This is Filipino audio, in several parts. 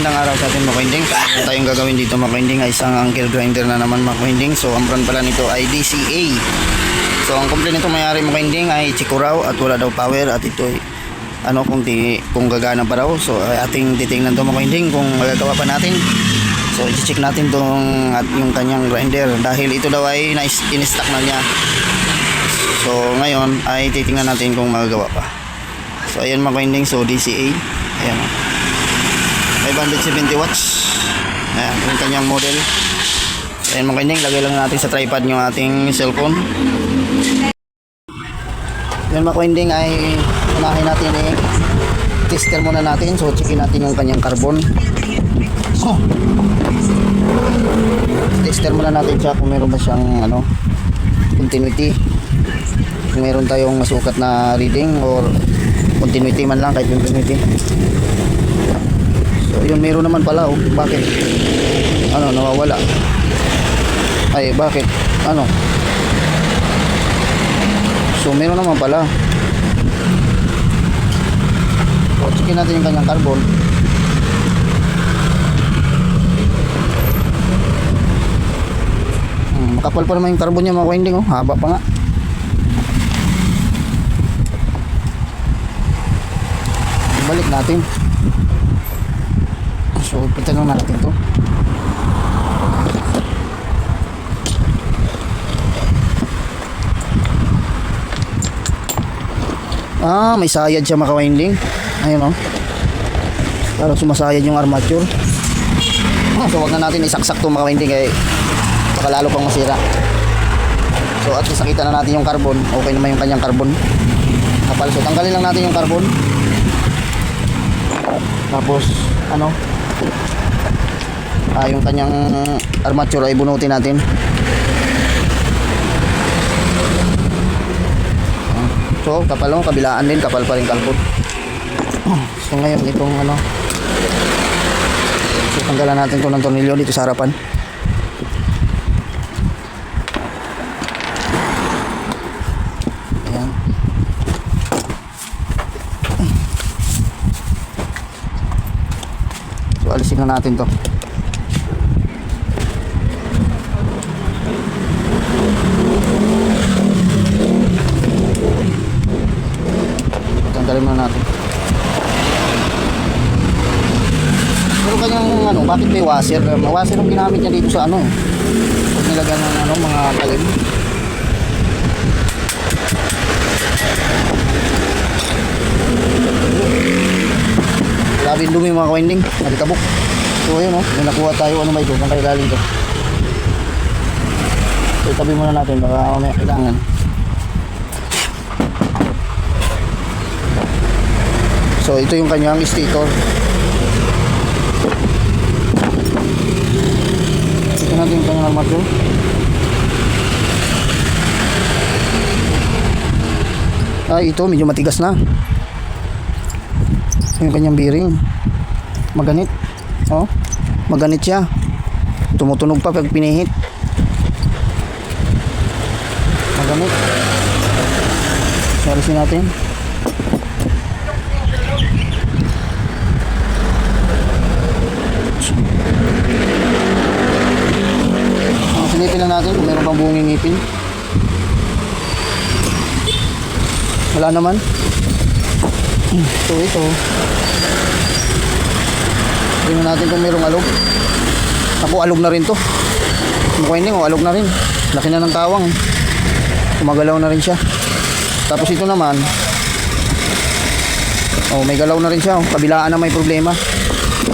magandang araw sa atin mga koinding. So, tayong gagawin dito mga koinding ay isang angle grinder na naman mga koinding. So ang brand pala nito ay DCA. So ang complaint nito mayari mga koinding ay chiko raw at wala daw power. At ito ay kung gagana pa raw. So ating titingnan to mga koinding kung magagawa pa natin. So i-check natin tong at yung kanyang grinder dahil ito daw ay in-stock na niya. So ngayon ay titingnan natin kung magagawa pa. So ayan mga koinding, so DCA. Ayan 570 watts. Ayan, yung kanyang model. Ayan mga koinding, lagay lang natin sa tripod yung ating cellphone. Ayan mga koinding, ay unahin natin tester muna natin. So checkin natin yung kanyang carbon. Tester muna natin siya kung meron ba siyang continuity, kung meron tayong masukat na reading or continuity man lang, kahit continuity. So yun, meron naman pala. Bakit nawawala? Ay bakit so meron naman pala. So checkin natin yung kanyang carbon. Makapal pa naman yung carbon niya mga koinding. Haba pa nga. Balik natin. So pitan lang natin to. May sayad siya mga winding. Ayun parang sumasayad yung armature. So wag na natin isaksak to mga winding kaya baka lalo pang masira. So at least nakita na natin yung carbon. Okay naman yung kanyang carbon kapal. So tanggalin lang natin yung carbon. Tapos yung kanyang armature ay bunutin natin. So kapal kabilaan din, kapal pa rin carbon. So ngayon itong so tanggalan natin ito ng tornilyo dito sa harapan. Ayan. So alisin na natin to. Tanggalin muna natin. Pero kanyang bakit may washer? Washer ang ginamit niya dito sa pag nilagyan ng mga talim. Labing dumi mga kawinding, nagkabok. So ayun may nakuha tayo ba ito, ang kailalim ito. So itabi muna natin baka may kailangan. So ito yung kanyang stator. Ito natin yung kanyang armature. Ay ito medyo matigas na. Yung kanyang bearing maganit. Maganit siya. Tumutunog pa pag pinihit. Maganit. Sarisin natin. Silipin lang natin kung meron pang buong ngipin. Wala naman. So ito tingnan natin kung merong alog. Ako alog na rin to. Mukha hindi alog na rin. Laki na ng tawang. Kumagalaw na rin siya. Tapos ito naman may galaw na rin siya. Kabilaan na may problema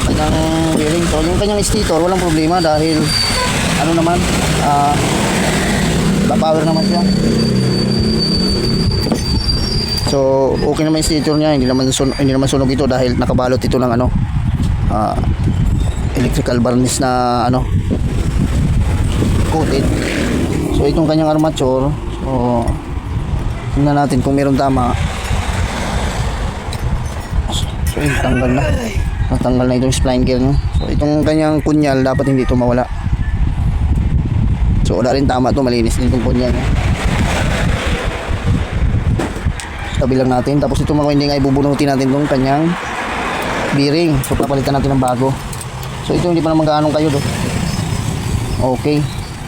kanyang bearing. So yung kanyang stator walang problema dahil naman power naman siya. So okay naman yung stator niya, hindi naman sunog ito dahil nakabalot ito ng electrical varnish na coated. So itong kanyang armature, so tingnan natin kung meron tama. So tanggal na. Natanggal na itong spline gear niya. So itong kanyang kunyal dapat hindi ito mawala. So wala rin tama to, malinis din itong kunyal niya. Tabi lang natin. Tapos ito mga winding ay bubunutin natin itong kanyang bearing. So papalitan natin ng bago. So ito hindi pa naman gaanong kayo do. Okay.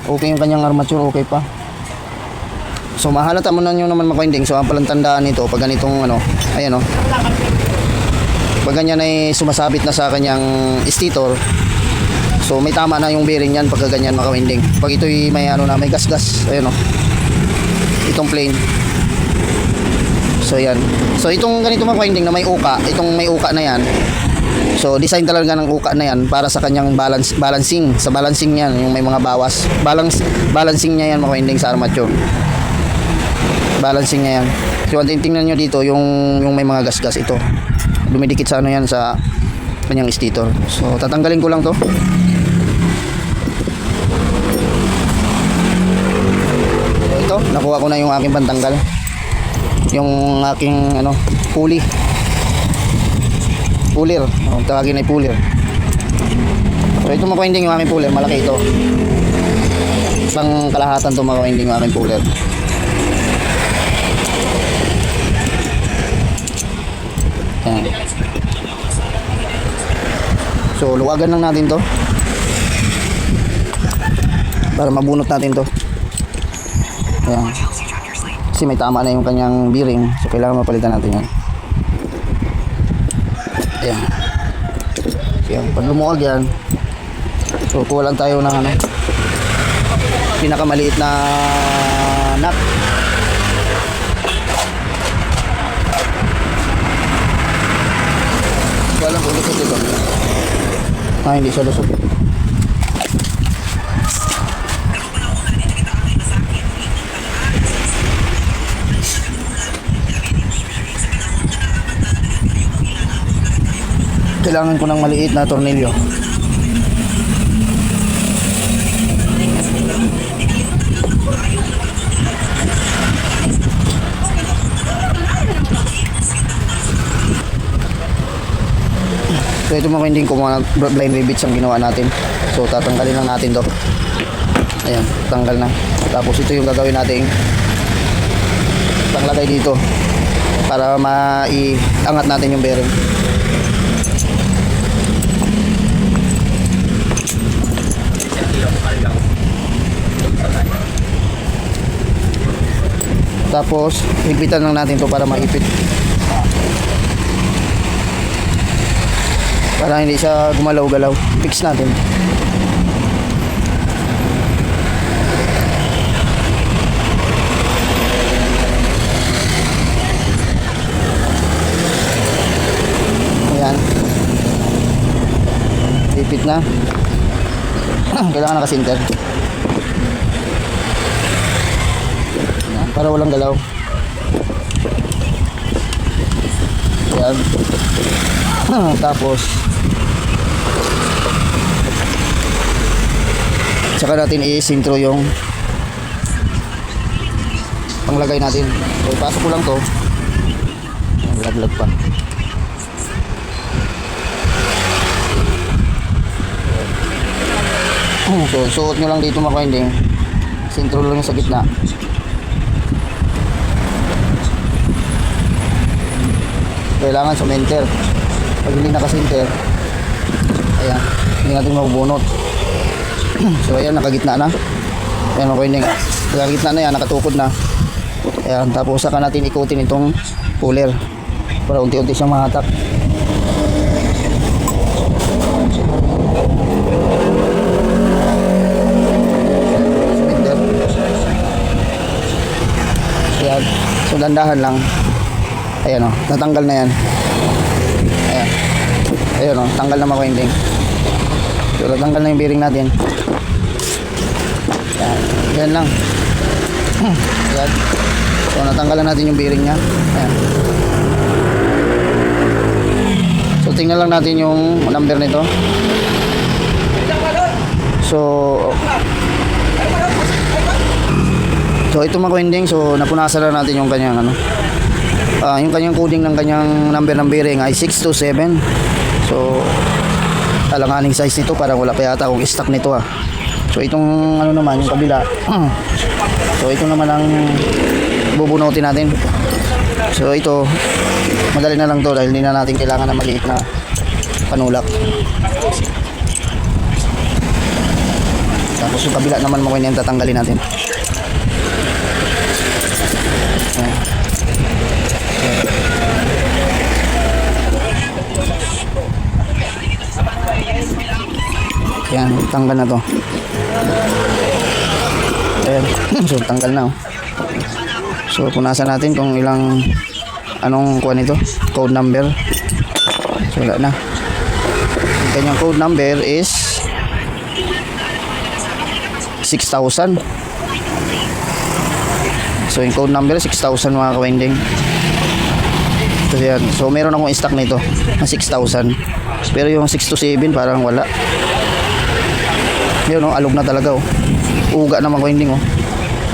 Okay yung kanyang armature, okay pa. So mahalata mo na nyo naman mga ka-winding. So ang palang tandaan nito pag ganitong ano, ayan oh. Pag ganyan ay sumasabit na sa kanyang stator. So may tama na yung bearing yan pagka ganyan mga ka-winding. Pag ito'y may ano na, may gas-gas, ayan oh. Itong plane. So yan. So itong ganito mga ka-winding na may uka, itong may uka na yan. So design talaga ng uka na yan para sa kanyang balancing. Sa balancing niyan, yung may mga bawas. Balancing niya yan mga ka-winding sa armature. Balancing niya yan. So tingnan nyo dito yung may mga gas-gas ito. Dumidikit sa ano yan sa kanyang stator. So tatanggalin ko lang to. So ito, nakuha ko na yung aking pantanggal. Yung aking ano, pulley. Puller. Tawagin ay puller. So ito mga ka-winding yung aking puller, malaki ito. Pang kalahatan to mga ka-winding yung aking puller. Yan. So luwagan lang natin to para mabunot natin to. Yan. Kasi may tama na yung kanyang bearing, so kailangan mapalitan natin yan. Ayan. Yan. Pag lumuwag yan, so kuha lang tayo ng ano, pinakamaliit na nut. Kuha lang kung lusot ito. Hindi siya lusot. Kailangan ko ng maliit na tornilyo. So ito mga hindi ko mga blind rivets ang ginawa natin. So tatanggalin lang natin to. Ayan, tanggal na. Tapos ito yung gagawin natin panglagay dito para maiangat natin yung bearing. Tapos higpitan lang natin to para maipit, para hindi siya gumalaw-galaw. Fix natin. Ayan, ipit na. Kailangan nakasinter para walang galaw. Ayan. Tapos saka natin i-sintro yung panglagay natin. So ipasok ko lang to. Laglag pa. So suot nyo lang dito mga ka-winding. Sintro lang yung sa gitna. Kailangan sumenter. Pag hindi nakasinter, ayan, hindi natin mabubunot. So ayan, nakagitna na. Ayan mga ka-winding, nakagitna na yan, nakatukod na. Ayan, tapos saka natin ikutin itong puller para unti-unti siyang mahatak. Sumenter. Ayan, so dandahan lang. Ayan o, natanggal na yan. Ayan. Ayan o, tanggal na mga ka-winding. So natanggal na yung bearing natin. Ayan, yan lang. Ayan. So natanggal na natin yung bearing nya. Ayan. So tingnan lang natin yung number nito. So ito mga ka-winding, so napunasan na natin yung kanyang ano, yung kanyang coding ng kanyang number ng bearing ay 627. So alanganing size nito, parang wala pa yata akong stock nito ah. So itong ano naman, yung kabila. So ito naman ang bubunutin natin. So ito madali na lang to dahil hindi na natin kailangan ng maliit na panulak. Tapos yung kabila naman mga kaining tatanggalin natin. Ayan. Ayan, tanggal na to. Ayan. So tanggal na oh. So punasan natin kung ilang anong kuha nito, code number. So wala na. Yung kanyang code number is 6,000. So yung code number 6,000 mga ka-winding. So yan. So meron akong stock nito na 6,000. Pero yung 6 to 7 parang wala. Yun oh, alog na talaga oh. Uga na mga ka-winding oh.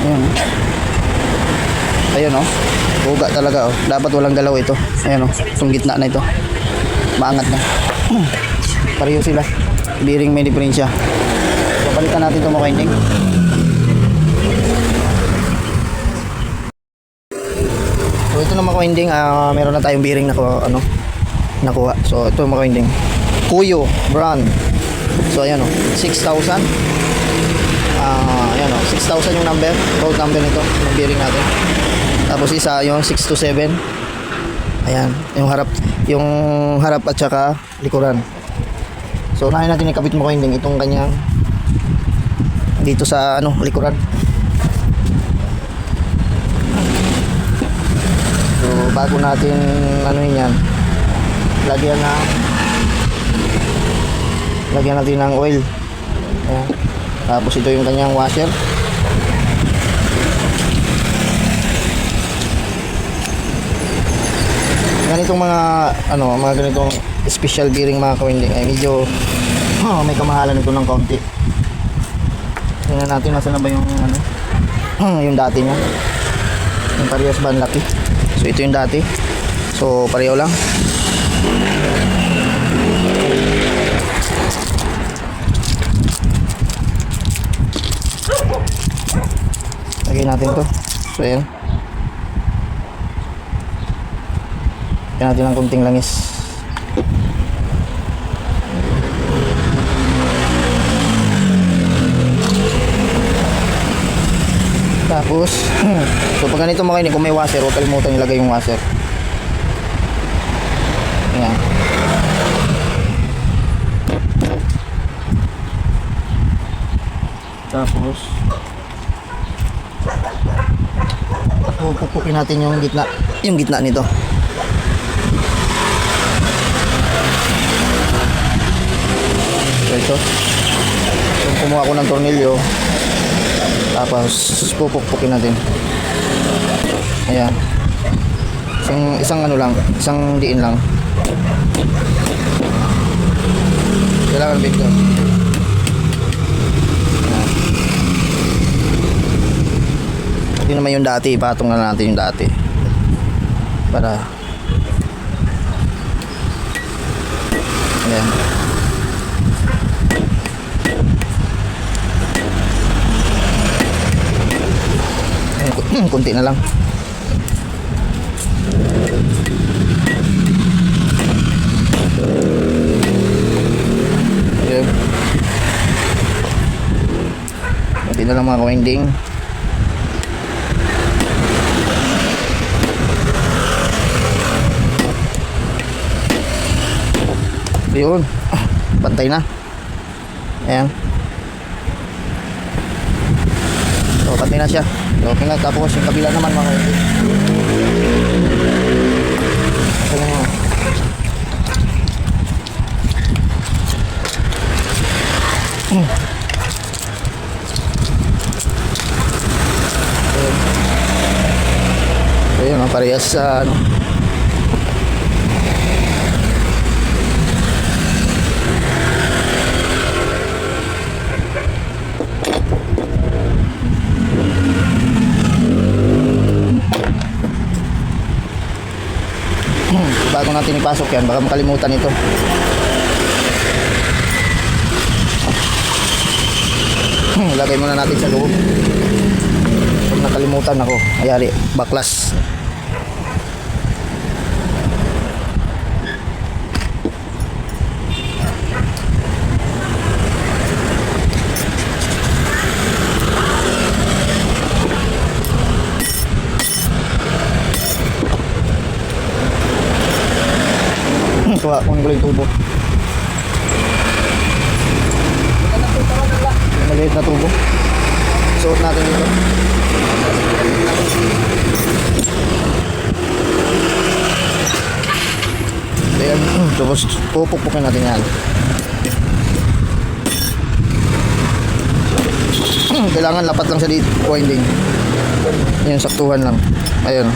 Ayan. Ayun oh. Uga talaga oh. Dapat walang galaw ito. Ayan oh. Itong gitna na ito. Maangat na. Pareho sila. Bearing may diferensya. So palitan natin itong mga ka-winding. So ito na mga ka-winding, meron na tayong bearing na nakuha. So ito mga ka-winding. Kuyo brand. So ayan oh. 6,000. Ayan o, 6,000 yung number, road number nito, yung bearing natin. Tapos isa yung 6 to 7. Ayan, yung harap at saka likuran. So unahin natin ikabit mo winding itong kanyang dito sa likuran. So bago natin yan, lagyan natin ng oil. Ayan. Tapos ito yung kanyang washer. Ganitong mga ganitong special bearing mga ka-winding ay medyo may kamahalan ito ng kaunti. Tingnan natin nasa na ba yung yung dati niya. Yung parehas ba ang laki. So ito yung dati. So pareho lang. Lagyan natin to. So ayan. Lagyan natin ng kunting langis. Tapos so pag ganito makainig, kung may washer, huwag kalimutan ilagay yung washer. Ayan. Tapos pupukin natin yung gitna nito. So ito, kumuha ko ng tornilyo, tapos pupukin natin. Ayan, isang diin lang. Kailangan big doon. Ito naman yung dati, ipatong na natin yung dati para ayan. Kunti na lang. Ayan. Kunti na lang mga winding. Yun, pantay na. Ayan. So pantay na siya. Okay na, tapos yung kabila naman mga hindi. Ayan, parehas sa bago natin ipasok yan, baka makalimutan ito. Lagay muna natin sa loob. Kung nakalimutan ako, ayari, baklas. kunin ko yung tubo. Maliit na tubo. Suot natin dito. Ayan. Tapos pupukpukin natin yan. Kailangan lapat lang siya dito. Winding. Ayan, saktuhan lang. Ayan.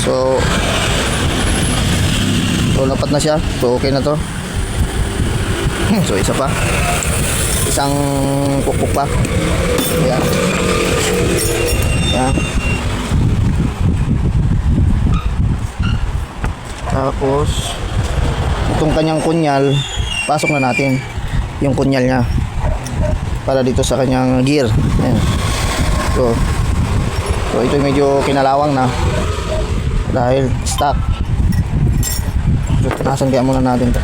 So lapat na siya. So okay na to. So isa pa. Isang pukpuk pa. Ayan. Ayan. Tapos itong kanyang kunyal, pasok na natin yung kunyal niya para dito sa kanyang gear. Ayan. So ito medyo kinalawang na dahil stock. So punasan kaya muna natin to.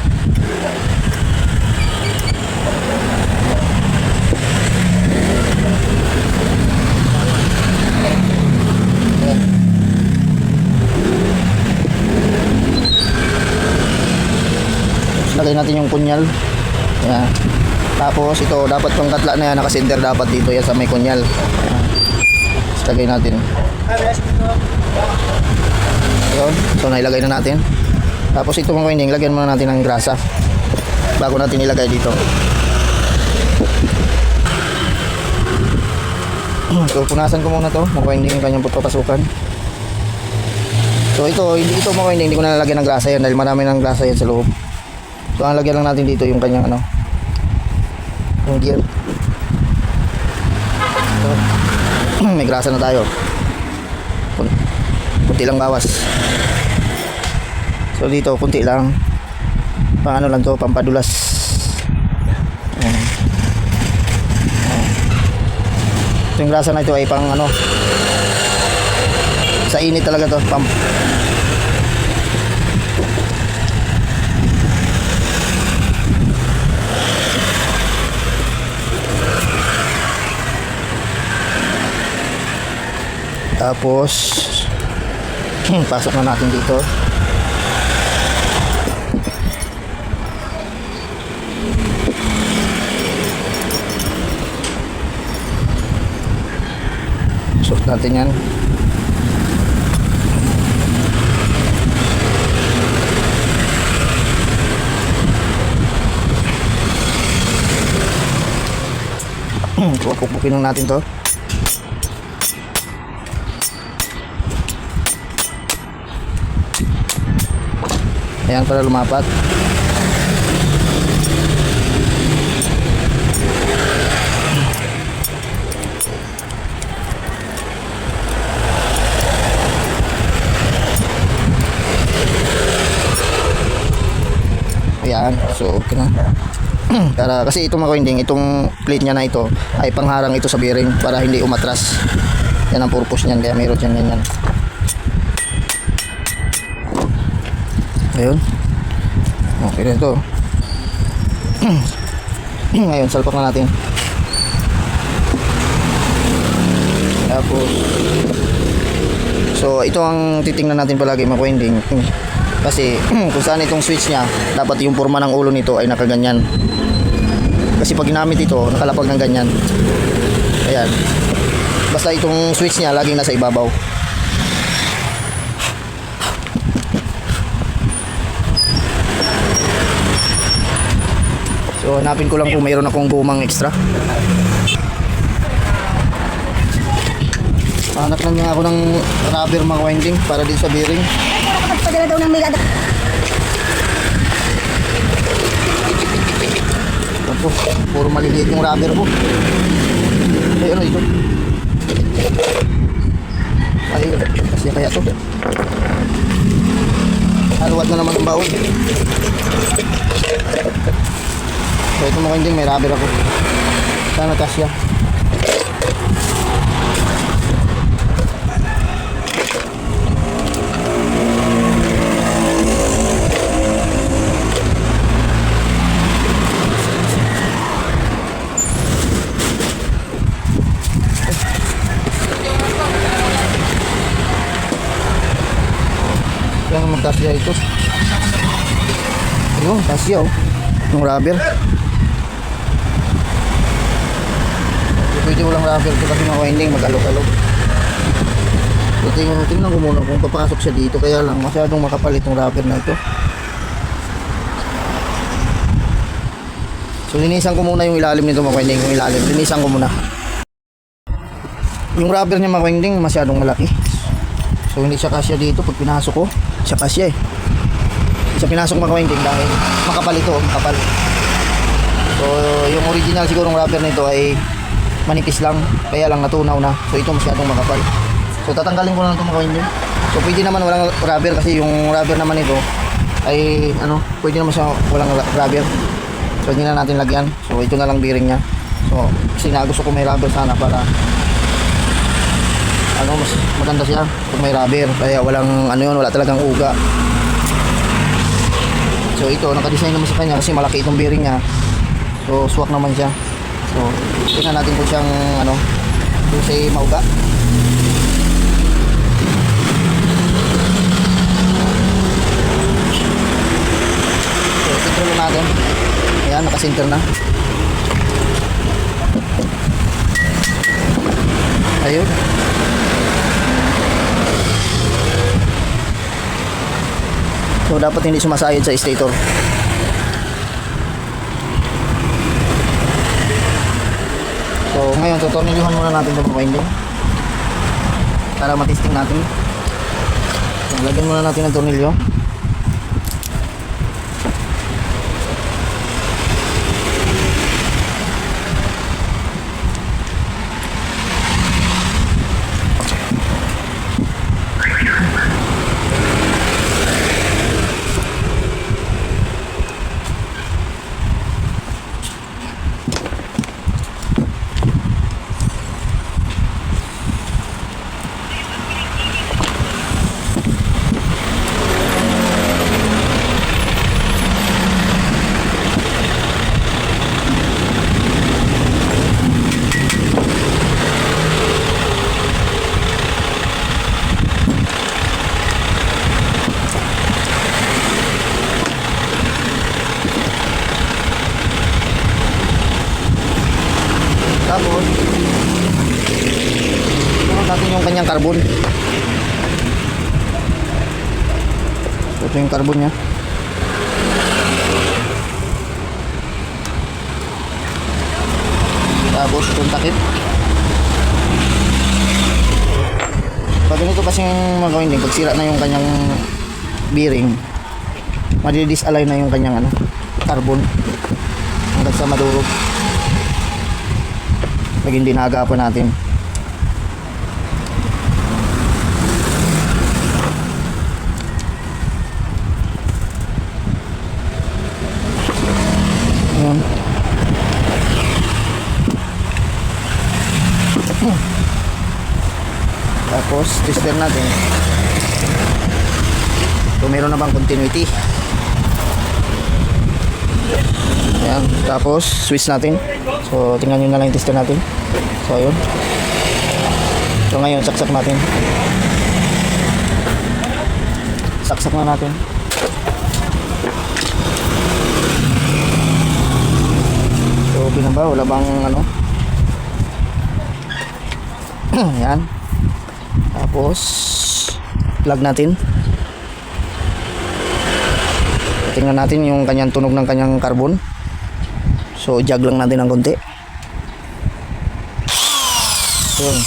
Lagay natin yung kunyal. Ayan. Tapos ito, dapat tong katla na yan, nakasender dapat dito yan sa may kunyal. Ayan. Tapos lagay natin. Ayun. So nailagay na natin. Tapos ito mga winding, lagyan muna natin ng grasa bago natin ilagay dito. So punasan ko muna to mga winding, yung kanyang papasukan. So ito, ito mga winding, hindi ko na lalagyan ng grasa yan dahil marami ng grasa yan sa loob. So ang lagyan lang natin dito yung kanyang yung gear. So, may grasa na tayo. Kunti lang bawas. So dito kunti lang. Paano lang to, pampadulas. So yung grasa na ito ay pang sa init talaga to, Tapos pasok na natin dito. Suot natin yan. Pupukpukin lang natin to. Ayan, para lumapat. Ayan, so okay na. Para kasi itong mga winding, itong plate niya na ito ay pangharang ito sa bearing para hindi umatras. Yan ang purpose niyan, kaya meron yan ganyan. Ayun. Okay na ito. Ngayon, salpak na natin. Tapos so ito ang titingnan natin palagi mga winding. Kasi kung saan itong switch niya, dapat yung forma ng ulo nito ay nakaganyan. Kasi pag ginamit ito, nakalapag ng ganyan. Ayan. Basta itong switch niya laging nasa ibabaw. So hanapin ko lang kung mayroon akong gumang extra. Hanap lang niya ako ng rubber mga winding para din sa bearing. Padala daw ng mega. Ito, puro maliliit yung rubber ko. Ay, ano ito? Ay, kasi kaya to. Haluwat na naman ang baon. So ito mga winding, may rubber ako. Sana tasya. Kaya magkasya ito. Yun, kasya oh. Yung rubber. Pwede walang rubber ito kasi mga winding mag-alog-alog. So tingnan ko muna kung papasok siya dito. Kaya lang masyadong makapal itong rubber na ito. So linisan ko muna yung ilalim nito mga winding. Yung ilalim, linisan ko muna. Yung rubber niya mga winding masyadong malaki. So hindi siya kasya dito. Pag pinasok ko, siya kasya eh. Siya pinasok mga winding dahil makapal ito, makapal. So yung original siguro ng rubber nito ay manipis lang, kaya lang natunaw na. So ito masyadong makapal. So tatanggalin ko na ito mga winding. So pwede naman walang rubber kasi yung rubber naman ito ay ano, pwede naman siya walang rubber. So hindi na natin lagyan. So ito na lang bearing niya. So kasi gusto ko may rubber sana para ano, mas maganda siya kung may rubber. Kaya walang ano yun, wala talagang uga. So ito, nakadesign naman sa kanya kasi malaki itong bearing niya. So swak naman siya. So tingnan natin kung siyang ano, kung siya mauga. So control natin. Ayan, nakasinter na. Ayun. So dapat hindi sumasayad sa stator. So ngayon tutornilyuhan muna natin itong winding para matesting natin. So, lagyan muna natin ng tornilyo. Tapos sunod natin yung kanyang carbon. So, ito yung carbon nya. Tapos itong takip. Pag ganito kasi yung mga winding, pag sira na yung kanyang bearing, madi-disalign na yung kanyang ano, carbon hanggang sa madurog. Naging dinagapan natin. Ayan. Tapos tester natin kung meron na bang continuity. Ayan. Tapos switch natin. So tingnan nyo na lang yung tester natin. So ayun. So ngayon saksak natin. Saksak na natin. So binaba, wala bang ano. Ayan. Tapos plug natin. Tingnan natin yung kanyang tunog ng kanyang carbon. So jog lang natin ng konti. Ayun.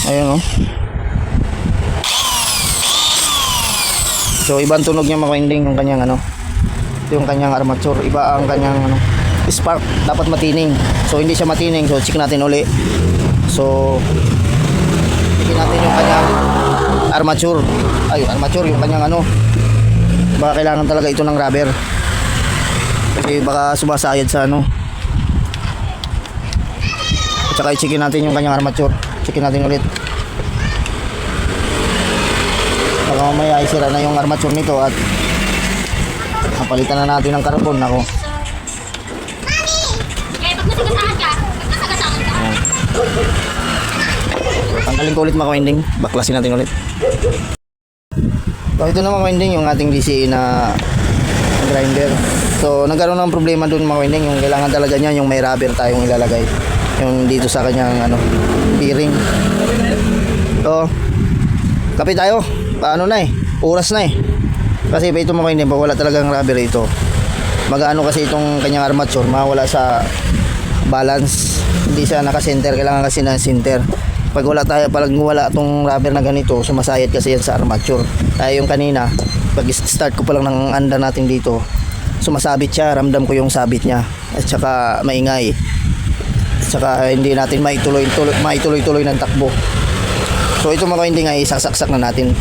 Ayun oh. So ibang tunog niya mga winding yung kanyang ano. Yung kanyang armature, iba ang kanyang ano, spark, dapat matining. So hindi siya matining, so check natin uli. So check natin yung kanyang armature. Ay, armature yung kanyang ano. Baka kailangan talaga ito ng rubber. Kasi baka sumasayad sa ano. At saka i-checkin natin yung kanyang armature. Checkin natin ulit. Baka mamaya ay sira na yung armature nito at napalitan na natin ng carbon. Ako. Tanggalin ko ulit mga winding. Baklasin natin ulit. So ito naman mga winding yung ating DCA na grinder. So nagkaroon ng problema doon mga winding, yung kailangan talaga niya yung may rubber tayong ilalagay. Yung dito sa kanyang bearing. So kapit tayo. Paano na oras na Kasi ito mga winding, pag wala talagang rubber ito, mag-ano kasi itong kanyang armature, mawala sa balance. Hindi siya naka-center, kailangan kasi na center. Pag wala itong rubber na ganito, sumasayad kasi yan sa armature. Yung kanina, pag start ko pa lang ng anda natin dito, sumasabit siya, ramdam ko yung sabit niya. At saka maingay. At saka hindi natin maituloy-tuloy ng takbo. So ito mga hindi nga, isasaksak na natin.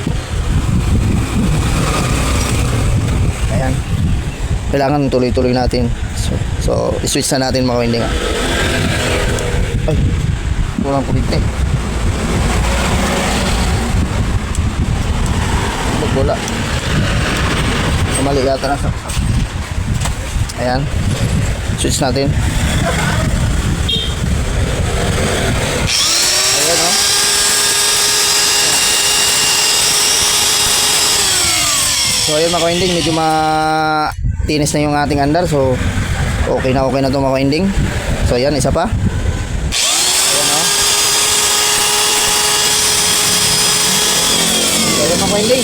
Ayan. Kailangan tuloy-tuloy natin. So switch na natin mga hindi nga. Ay, walang kulit bola. Mali yata na. Ayan. Switch natin. Ayan So ayun mga winding, medyo tinis na yung ating andar. So okay na to mga winding. So ayan, isa pa.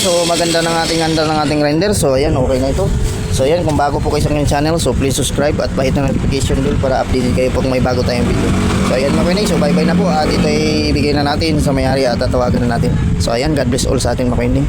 So maganda ng ating andar ng ating grinder. So ayan, okay na ito. So ayan, kung bago po kayo sa aking channel, so please subscribe at pahit ng notification bell para updated kayo pag may bago tayong video. So ayan mga winding, so bye bye na po. At ito ay ibigay na natin sa may-ari at tatawagan na natin. So ayan, God bless all sa ating mga winding.